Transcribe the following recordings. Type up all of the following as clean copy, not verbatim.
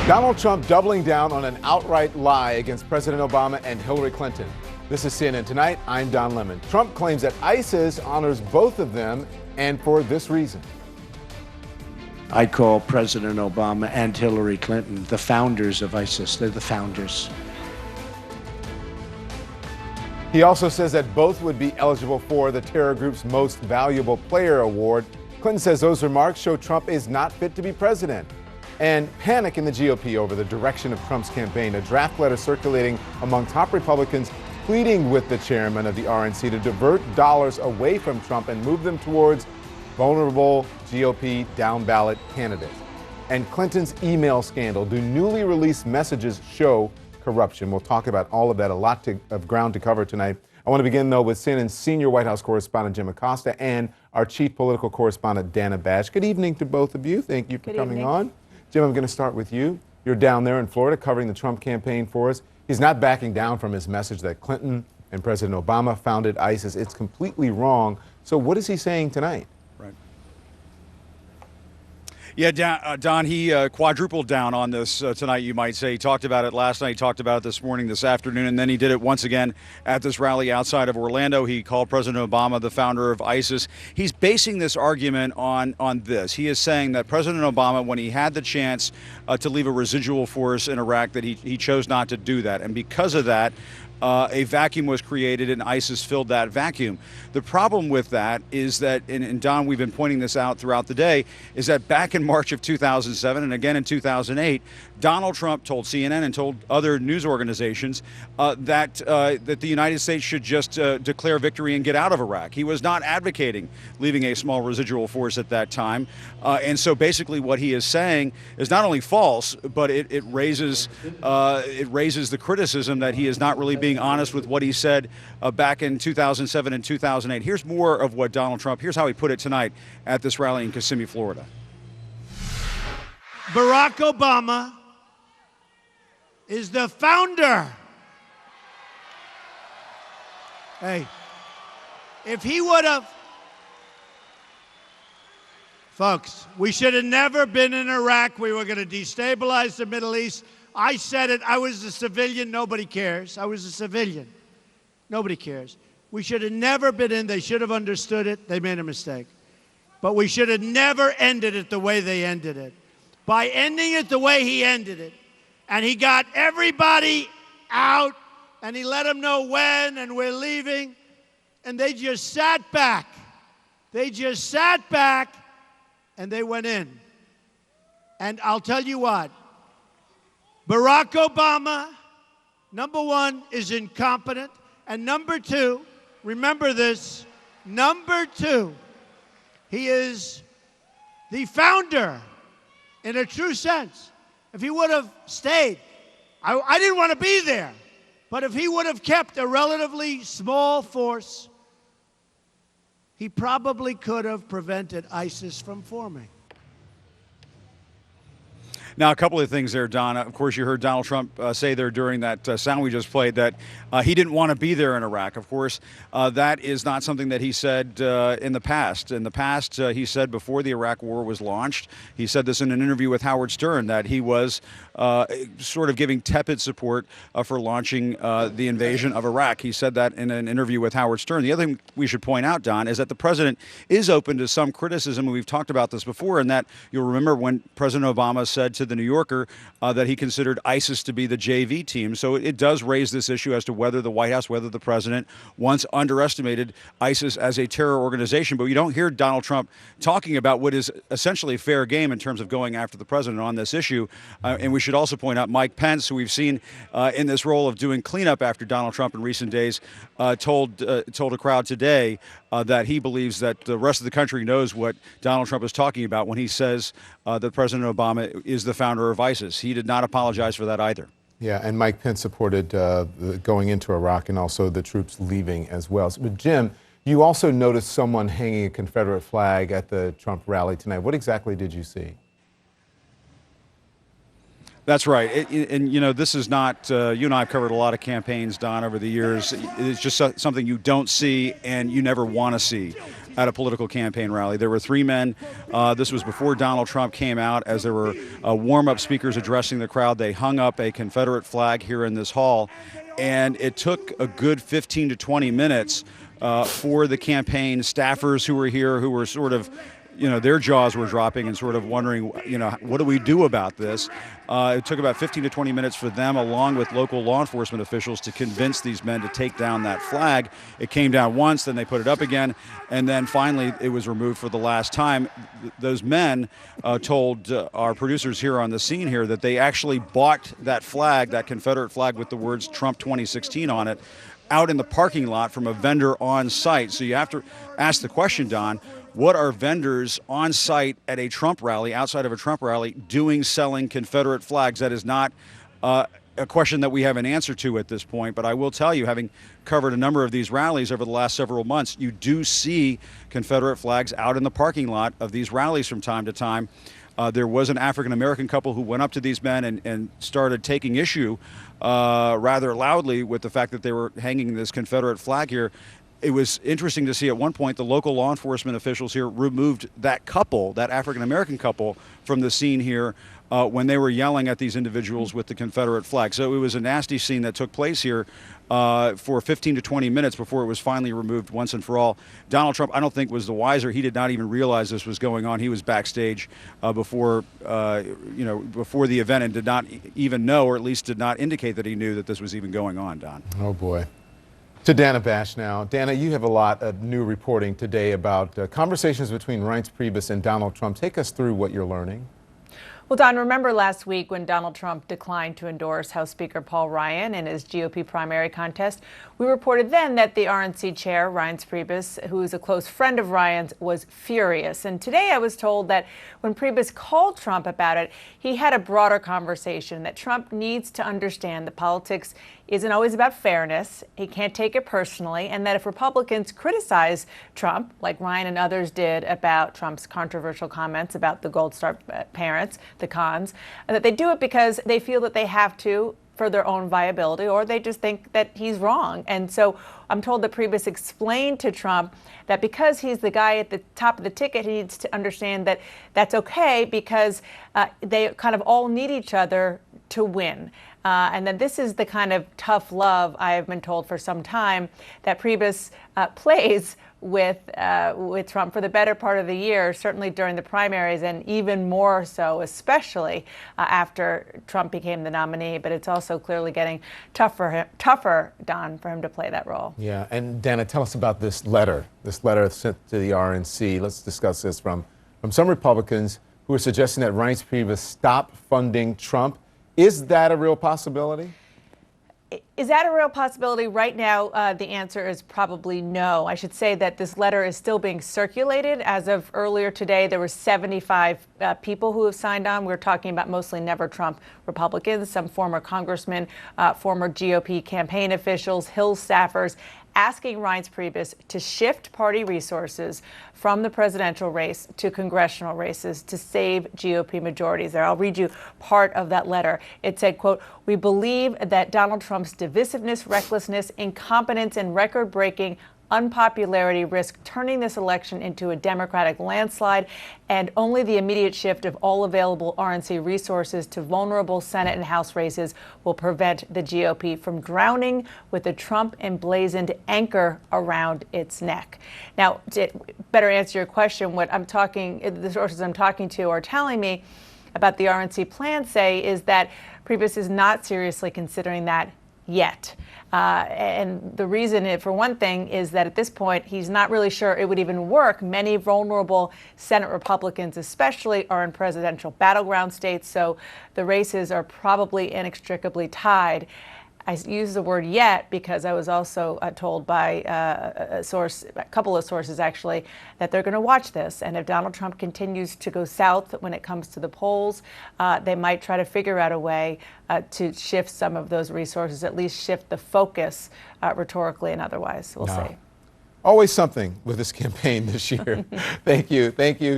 Donald Trump doubling down on an outright lie against President Obama and Hillary Clinton. This is CNN Tonight. I'm Don Lemon. Trump claims that ISIS honors both of them, and for this reason. I call President Obama and Hillary Clinton the founders of ISIS. They're the founders. He also says that both would be eligible for the terror group's Most Valuable Player award. Clinton says those remarks show Trump is not fit to be president. And panic in the GOP over the direction of Trump's campaign. A draft letter circulating among top Republicans pleading with the chairman of the RNC to divert dollars away from Trump and move them towards vulnerable GOP down-ballot candidates. And Clinton's email scandal. Do newly released messages show corruption? We'll talk about all of that, a lot of ground to cover tonight. I want to begin, though, with CNN's senior White House correspondent Jim Acosta and our chief political correspondent Dana Bash. Good evening to both of you. Thank you for coming on. Jim, I'm going to start with you. You're down there in Florida covering the Trump campaign for us. He's not backing down from his message that Clinton and President Obama founded ISIS. It's completely wrong. So what is he saying tonight? Right. Yeah, Don, he quadrupled down on this tonight, you might say. He talked about it last night, he talked about it this morning, this afternoon, and then he did it once again at this rally outside of Orlando. He called President Obama the founder of ISIS. He's basing this argument on this. He is saying that President Obama, when he had the chance to leave a residual force in Iraq, that he chose not to do that. And because of that, a vacuum was created and ISIS filled that vacuum. The problem with that is that, and Don, we've been pointing this out throughout the day, is that back in March of 2007 and again in 2008, Donald Trump told CNN and told other news organizations that the United States should just declare victory and get out of Iraq. He was not advocating leaving a small residual force at that time. And so basically what he is saying is not only false, but it raises the criticism that he is not really being honest with what he said back in 2007 and 2008. Here's more of what Donald Trump, here's how he put it tonight at this rally in Kissimmee, Florida. Barack Obama is the founder. Hey, if he would have, folks, we should have never been in Iraq. We were going to destabilize the Middle East. I said it. I was a civilian. Nobody cares. I was a civilian. Nobody cares. We should have never been in. They should have understood it. They made a mistake. But we should have never ended it the way they ended it. By ending it the way he ended it, and he got everybody out, and he let them know when, and we're leaving, and they just sat back. They just sat back, and they went in. And I'll tell you what, Barack Obama, number one, is incompetent, and number two, remember this, number two, he is the founder in a true sense. If he would have stayed, I didn't want to be there, but if he would have kept a relatively small force, he probably could have prevented ISIS from forming. Now, a couple of things there, Don. Of course, you heard Donald Trump say there during that sound we just played that he didn't want to be there in Iraq. Of course, that is not something that he said in the past. In the past, he said before the Iraq War was launched, he said this in an interview with Howard Stern, that he was sort of giving tepid support for launching the invasion of Iraq. He said that in an interview with Howard Stern. The other thing we should point out, Don, is that the president is open to some criticism, and we've talked about this before, and that you'll remember when President Obama said to the New Yorker that he considered ISIS to be the JV team. So it does raise this issue as to whether the White House, whether the president once underestimated ISIS as a terror organization. But you don't hear Donald Trump talking about what is essentially fair game in terms of going after the president on this issue. And we should also point out Mike Pence, who we've seen in this role of doing cleanup after Donald Trump in recent days, told a crowd today that he believes that the rest of the country knows what Donald Trump is talking about when he says that President Obama is the founder of ISIS. He did not apologize for that either. Yeah, and Mike Pence supported going into Iraq and also the troops leaving as well. But Jim, you also noticed someone hanging a Confederate flag at the Trump rally tonight. What exactly did you see? That's right. And, you know, this is not, you and I have covered a lot of campaigns, Don, over the years. It's just something you don't see and you never want to see at a political campaign rally. There were three men. This was before Donald Trump came out. As there were warm-up speakers addressing the crowd, they hung up a Confederate flag here in this hall. And it took a good 15 to 20 minutes for the campaign staffers who were here, who were sort of, you know, their jaws were dropping and sort of wondering, you know, what do we do about this? It took about 15 to 20 minutes for them, along with local law enforcement officials, to convince these men to take down that flag. It came down once, then they put it up again, and then finally it was removed for the last time. Those men told our producers here on the scene here that they actually bought that flag, that Confederate flag with the words Trump 2016 on it, out in the parking lot from a vendor on site. So you have to ask the question, Don, what are vendors on site at a Trump rally, outside of a Trump rally, doing selling Confederate flags? That is not a question that we have an answer to at this point. But I will tell you, having covered a number of these rallies over the last several months, you do see Confederate flags out in the parking lot of these rallies from time to time. There was an African-American couple who went up to these men and started taking issue rather loudly with the fact that they were hanging this Confederate flag here. It was interesting to see at one point the local law enforcement officials here removed that couple, that African-American couple, from the scene here when they were yelling at these individuals with the Confederate flag. So it was a nasty scene that took place here for 15 to 20 minutes before it was finally removed once and for all. Donald Trump, I don't think, was the wiser. He did not even realize this was going on. He was backstage before the event and did not even know, or at least did not indicate that he knew that this was even going on, Don. Oh, boy. To Dana Bash now. Dana, you have a lot of new reporting today about conversations between Reince Priebus and Donald Trump. Take us through what you're learning. Well, Don, remember last week when Donald Trump declined to endorse House Speaker Paul Ryan in his GOP primary contest? We reported then that the RNC chair, Reince Priebus, who is a close friend of Ryan's, was furious. And today I was told that when Priebus called Trump about it, he had a broader conversation, that Trump needs to understand that politics isn't always about fairness. He can't take it personally, and that if Republicans criticize Trump, like Ryan and others did about Trump's controversial comments about the Gold Star parents, the Khans, that they do it because they feel that they have to for their own viability, or they just think that he's wrong. And so I'm told that Priebus explained to Trump that because he's the guy at the top of the ticket, he needs to understand that that's okay because they kind of all need each other to win. And that this is the kind of tough love, I have been told for some time, that Priebus plays with Trump for the better part of the year, certainly during the primaries, and even more so, especially after Trump became the nominee. But it's also clearly getting tougher, Don, for him to play that role. Yeah, and Dana, tell us about this letter sent to the RNC. Let's discuss this from some Republicans who are suggesting that Reince Priebus stop funding Trump. Is that a real possibility? Is that a real possibility? Right now, the answer is probably no. I should say that this letter is still being circulated. As of earlier today, there were 75 people who have signed on. We're talking about mostly never Trump Republicans, some former congressmen, former GOP campaign officials, Hill staffers, asking Reince Priebus to shift party resources from the presidential race to congressional races to save GOP majorities there. I'll read you part of that letter. It said, quote, "We believe that Donald Trump's divisiveness, recklessness, incompetence, and record-breaking unpopularity risk turning this election into a Democratic landslide, and only the immediate shift of all available RNC resources to vulnerable Senate and House races will prevent the GOP from drowning with a Trump emblazoned anchor around its neck." Now, to better answer your question, the sources I'm talking to are telling me about the RNC plan say is that Priebus is not seriously considering that yet. And the reason, for one thing, is that at this point, he's not really sure it would even work. Many vulnerable Senate Republicans especially are in presidential battleground states, so the races are probably inextricably tied. I use the word yet because I was also told by a couple of sources actually, that they're going to watch this. And if Donald Trump continues to go south when it comes to the polls, they might try to figure out a way to shift some of those resources, at least shift the focus rhetorically and otherwise. We'll see. Always something with this campaign this year. Thank you,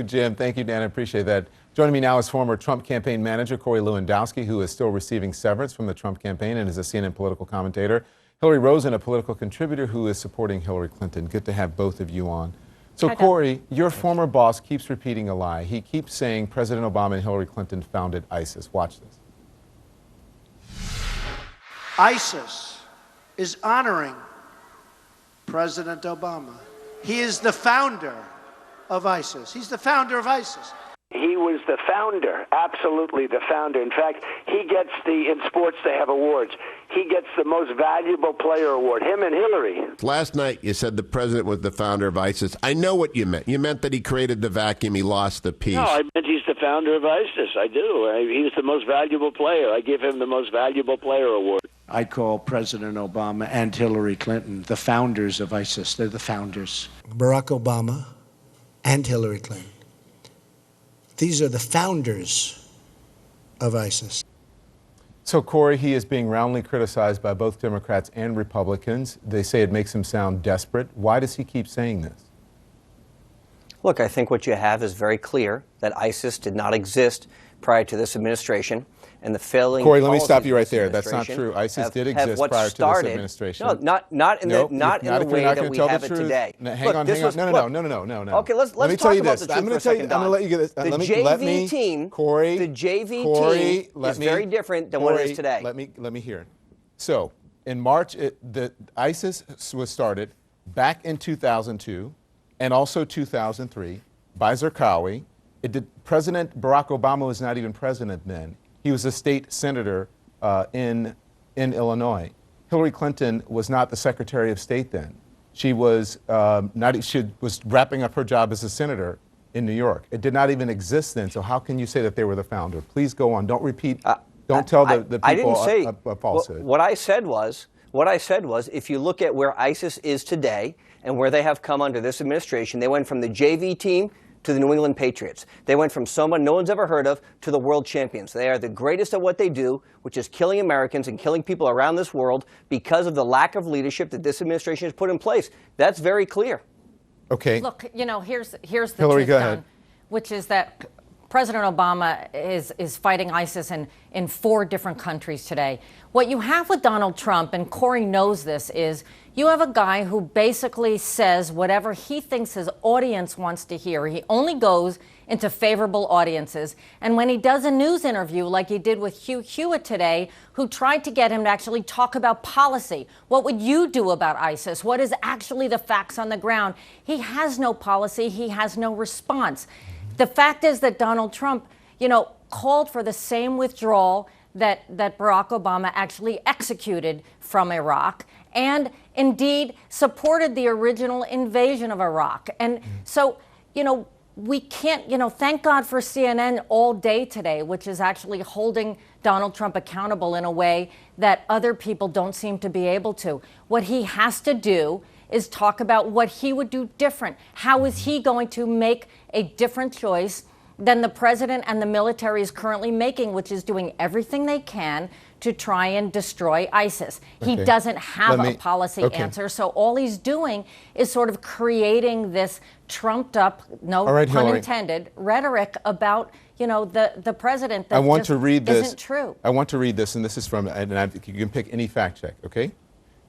Jim. Thank you, Dan. I appreciate that. Joining me now is former Trump campaign manager Corey Lewandowski, who is still receiving severance from the Trump campaign and is a CNN political commentator. Hillary Rosen, a political contributor who is supporting Hillary Clinton. Good to have both of you on. So, Corey, your former boss keeps repeating a lie. He keeps saying President Obama and Hillary Clinton founded ISIS. Watch this. ISIS is honoring President Obama. He is the founder of ISIS. He's the founder of ISIS. He was the founder, absolutely the founder. In fact, he gets in sports they have awards. He gets the most valuable player award, him and Hillary. Last night you said the president was the founder of ISIS. I know what you meant. You meant that he created the vacuum, he lost the peace. No, I meant he's the founder of ISIS. I do. He's the most valuable player. I give him the most valuable player award. I call President Obama and Hillary Clinton the founders of ISIS. They're the founders. Barack Obama and Hillary Clinton. These are the founders of ISIS. So, Corey, he is being roundly criticized by both Democrats and Republicans. They say it makes him sound desperate. Why does he keep saying this? Look, I think what you have is very clear that ISIS did not exist prior to this administration. And the failing Corey, let me stop you right there. That's not true. ISIS did exist prior to this administration. No, not in the way that we have it today. Hang on. No. Okay, let's let me tell you about this. the I'm going to tell you. I'm going to let you get this. The JV team, Corey. The JV team is very different than what it is today. Let me hear it. So, in March, the ISIS was started back in 2002 and also 2003 by Zarqawi. President Barack Obama was not even president then. He was a state senator in Illinois. Hillary Clinton was not the Secretary of State then. She was she was wrapping up her job as a senator in New York. It did not even exist then. So how can you say that they were the founder? Please go on. Don't repeat. Don't tell the people I didn't say, a falsehood. What I said was, if you look at where ISIS is today and where they have come under this administration, they went from the JV team to the New England Patriots. They went from someone no one's ever heard of to the world champions. They are the greatest at what they do, which is killing Americans and killing people around this world because of the lack of leadership that this administration has put in place. That's very clear. Okay. Look, here's the Hillary, truth, go ahead. Don, which is that President Obama is fighting ISIS in 4 different countries today. What you have with Donald Trump, and Corey knows this, is you have a guy who basically says whatever he thinks his audience wants to hear. He only goes into favorable audiences. And when he does a news interview like he did with Hugh Hewitt today, who tried to get him to actually talk about policy, what would you do about ISIS? What is actually the facts on the ground? He has no policy. He has no response. The fact is that Donald Trump, called for the same withdrawal that Barack Obama actually executed from Iraq, and indeed supported the original invasion of Iraq. And so, we can't, thank God for CNN all day today, which is actually holding Donald Trump accountable in a way that other people don't seem to be able to. What he has to do is talk about what he would do different. How is he going to make a different choice than the president and the military is currently making, which is doing everything they can to try and destroy ISIS. He doesn't have a policy answer, so all he's doing is sort of creating this trumped up, no pun intended, rhetoric about the president that isn't true. I want to read this, and this is from, you can pick any fact check, okay?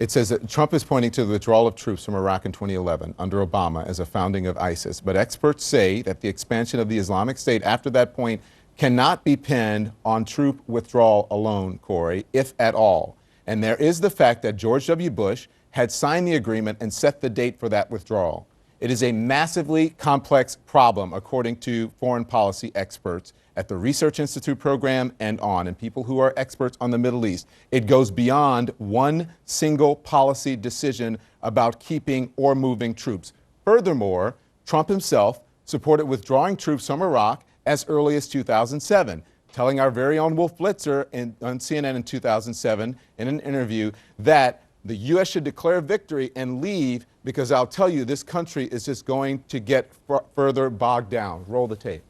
It says that Trump is pointing to the withdrawal of troops from Iraq in 2011 under Obama as a founding of ISIS. But experts say that the expansion of the Islamic State after that point cannot be pinned on troop withdrawal alone, Corey, if at all. And there is the fact that George W. Bush had signed the agreement and set the date for that withdrawal. It is a massively complex problem, according to foreign policy experts at the Research Institute program and people who are experts on the Middle East. It goes beyond one single policy decision about keeping or moving troops. Furthermore, Trump himself supported withdrawing troops from Iraq as early as 2007, telling our very own Wolf Blitzer on CNN in 2007 in an interview that the U.S. should declare victory and leave because I'll tell you, this country is just going to get further bogged down. Roll the tape.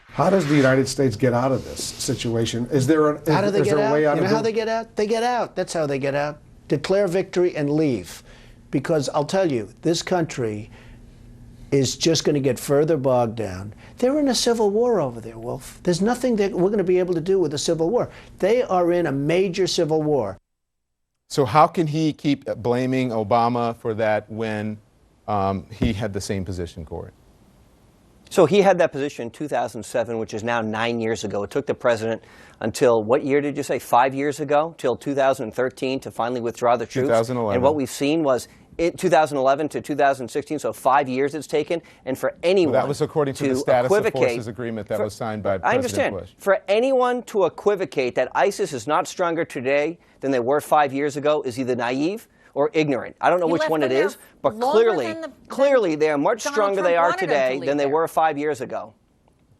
How does the United States get out of this situation? Is there a way out? You know how they get out? They get out. That's how they get out. Declare victory and leave. Because I'll tell you, this country is just going to get further bogged down. They're in a civil war over there, Wolf. There's nothing that we're going to be able to do with a civil war. They are in a major civil war. So how can he keep blaming Obama for that when he had the same position, Corey? So he had that position in 2007, which is now 9 years ago. It took the president until, what year did you say, 5 years ago, till 2013 to finally withdraw the troops. 2011. And what we've seen was 2011 to 2016, so 5 years it's taken. And for anyone that was according to the Status of Forces agreement that was signed by President I understand. Bush. For anyone to equivocate that ISIS is not stronger today than they were 5 years ago is either naive or ignorant. I don't know which one it is, but clearly they are much stronger they are today than they were 5 years ago.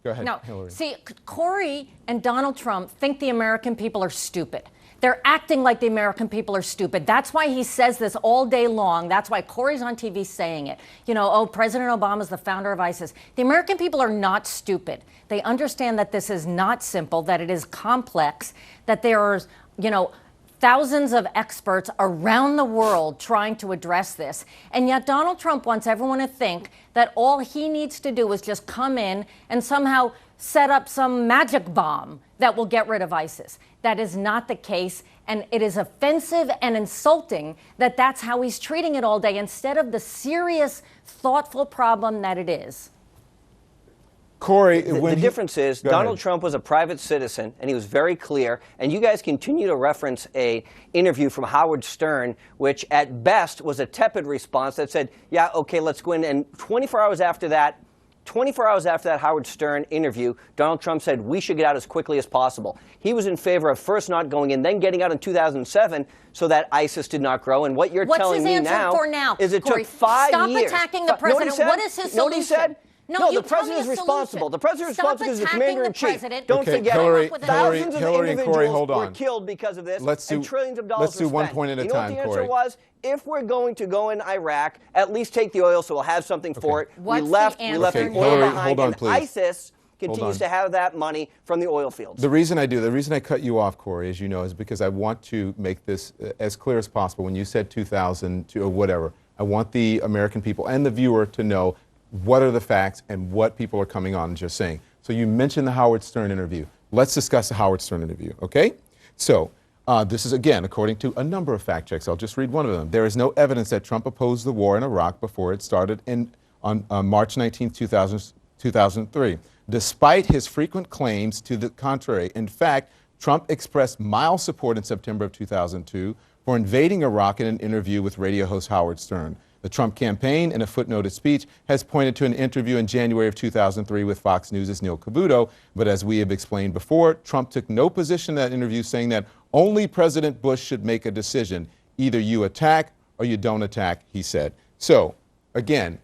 Go ahead, No, Hillary. see, Corey and Donald Trump think the American people are stupid. They're acting like the American people are stupid. That's why he says this all day long. That's why Corey's on TV saying it. You know, oh, President Obama's the founder of ISIS. The American people are not stupid. They understand that this is not simple, that it is complex, that there are, you know, thousands of experts around the world trying to address this. And yet Donald Trump wants everyone to think that all he needs to do is just come in and somehow set up some magic bomb that will get rid of ISIS. That is not the case, and it is offensive and insulting that that's how he's treating it all day instead of the serious, thoughtful problem that it is. Corey, the difference is Donald Trump was a private citizen, and he was very clear. And you guys continue to reference a interview from Howard Stern, which at best was a tepid response that said, yeah, okay, let's go in. And 24 hours after that Howard Stern interview, Donald Trump said we should get out as quickly as possible. He was in favor of first not going in, then getting out in 2007 so that ISIS did not grow. And what you're telling me now is it took 5 years. Stop attacking the president. What is his solution? Know what he said? No, the president is responsible. The president is responsible because he's the commander-in-chief. Don't forget, thousands of individuals were killed because of this, and trillions of dollars Let's do one point at a time, You know what the Corey. answer was? If we're going to go in Iraq, at least take the oil so we'll have something for it. We left the oil behind, and ISIS continues to have that money from the oil fields. The reason I cut you off, Corey, as you know, is because I want to make this as clear as possible. When you said 2000 or whatever, I want the American people and the viewer to know what are the facts and what people are coming on and just saying. So you mentioned the Howard Stern interview. Let's discuss the Howard Stern interview, okay? So this is, again, according to a number of fact checks. I'll just read one of them. There is no evidence that Trump opposed the war in Iraq before it started on March 19, 2003, despite his frequent claims to the contrary. In fact, Trump expressed mild support in September of 2002 for invading Iraq in an interview with radio host Howard Stern. The Trump campaign, in a footnoted speech, has pointed to an interview in January of 2003 with Fox News' Neil Cavuto. But as we have explained before, Trump took no position in that interview, saying that only President Bush should make a decision. Either you attack or you don't attack, he said. So, again,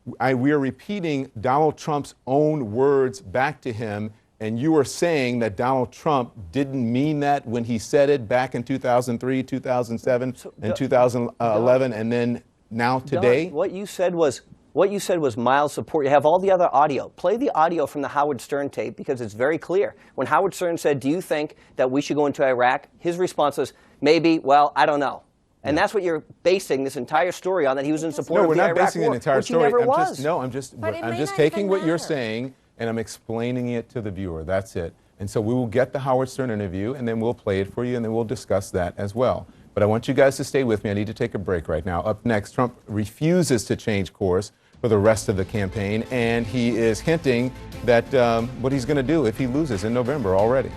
we are repeating Donald Trump's own words back to him, and you are saying that Donald Trump didn't mean that when he said it back in 2003, 2007, and 2011, and then now today? Don, what you said was mild support. You have all the other audio. Play the audio from the Howard Stern tape because it's very clear. When Howard Stern said, do you think that we should go into Iraq? His response was, maybe, well, I don't know. And that's what you're basing this entire story on, that he was in support of the Iraq war. No, we're not basing an entire story. I'm just taking what you're saying and I'm explaining it to the viewer. That's it. And so we will get the Howard Stern interview and then we'll play it for you and then we'll discuss that as well. But I want you guys to stay with me. I need to take a break right now. Up next, Trump refuses to change course for the rest of the campaign, and he is hinting that what he's going to do if he loses in November already.